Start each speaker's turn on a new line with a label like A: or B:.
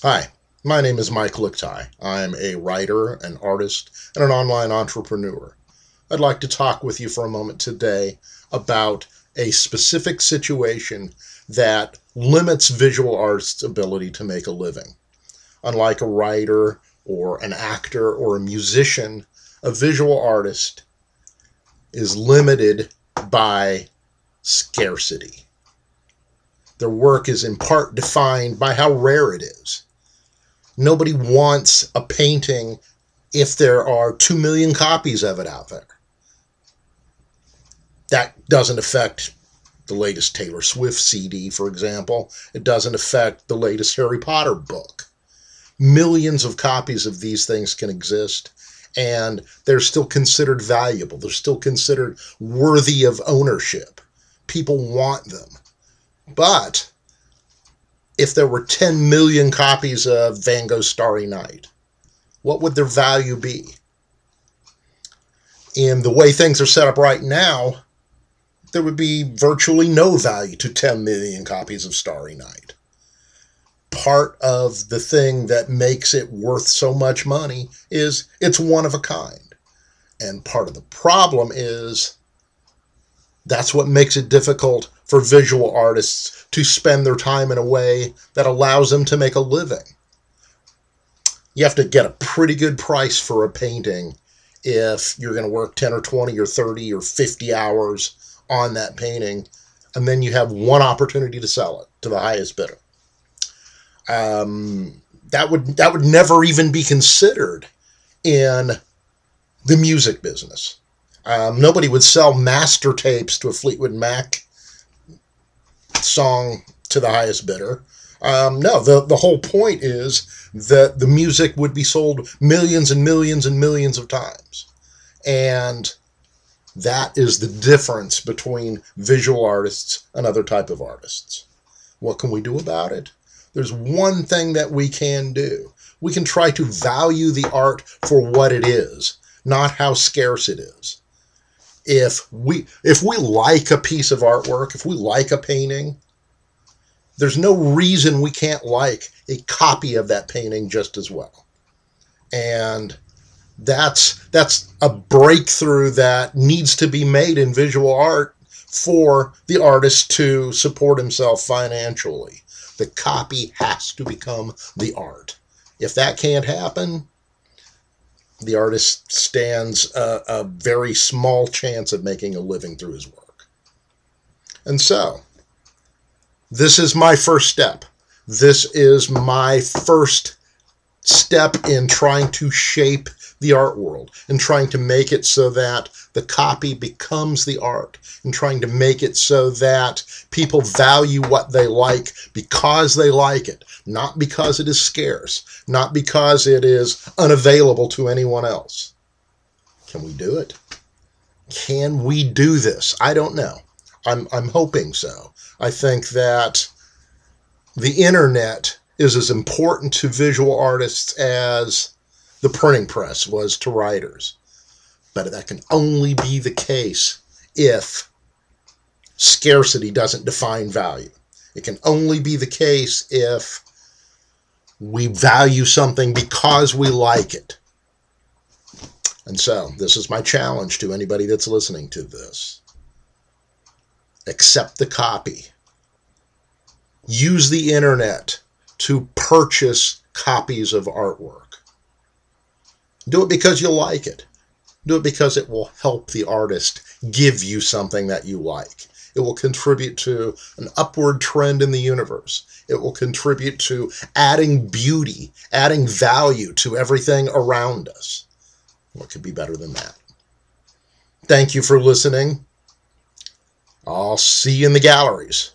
A: Hi, my name is Mike Lickteig. I'm a writer, an artist, and an online entrepreneur. I'd like to talk with you for a moment today about a specific situation that limits visual artists' ability to make a living. Unlike a writer or an actor or a musician, a visual artist is limited by scarcity. Their work is in part defined by how rare it is. Nobody wants a painting if there are 2 million copies of it out there. That doesn't affect the latest Taylor Swift CD, for example. It doesn't affect the latest Harry Potter book. Millions of copies of these things can exist, and they're still considered valuable. They're still considered worthy of ownership. People want them. But if there were 10 million copies of Van Gogh's Starry Night, what would their value be? In the way things are set up right now, there would be virtually no value to 10 million copies of Starry Night. Part of the thing that makes it worth so much money is it's one of a kind. And part of the problem is that's what makes it difficult for visual artists to spend their time in a way that allows them to make a living. You have to get a pretty good price for a painting if you're going to work 10 or 20 or 30 or 50 hours on that painting, and then you have one opportunity to sell it to the highest bidder. That would never even be considered in the music business. Nobody would sell master tapes to a Fleetwood Mac song to the highest bidder. No, the whole point is that the music would be sold millions and millions and millions of times. And that is the difference between visual artists and other type of artists. What can we do about it? There's one thing that we can do. We can try to value the art for what it is, not how scarce it is. If we like a piece of artwork, if we like a painting, there's no reason we can't like a copy of that painting just as well. And that's a breakthrough that needs to be made in visual art for the artist to support himself financially. The copy has to become the art. If that can't happen, the artist stands a very small chance of making a living through his work. And so, this is my first step. This is my first step in trying to shape the art world and trying to make it so that the copy becomes the art and trying to make it so that people value what they like because they like it, not because it is scarce, not because it is unavailable to anyone else. Can we do it? Can we do this? I don't know. I'm hoping so. I think that the internet is as important to visual artists as the printing press was to writers. But that can only be the case if scarcity doesn't define value. It can only be the case if we value something because we like it. And so, this is my challenge to anybody that's listening to this. Accept the copy. Use the internet to purchase copies of artwork. Do it because you like it. Do it because it will help the artist give you something that you like. It will contribute to an upward trend in the universe. It will contribute to adding beauty, adding value to everything around us. What could be better than that? Thank you for listening. I'll see you in the galleries.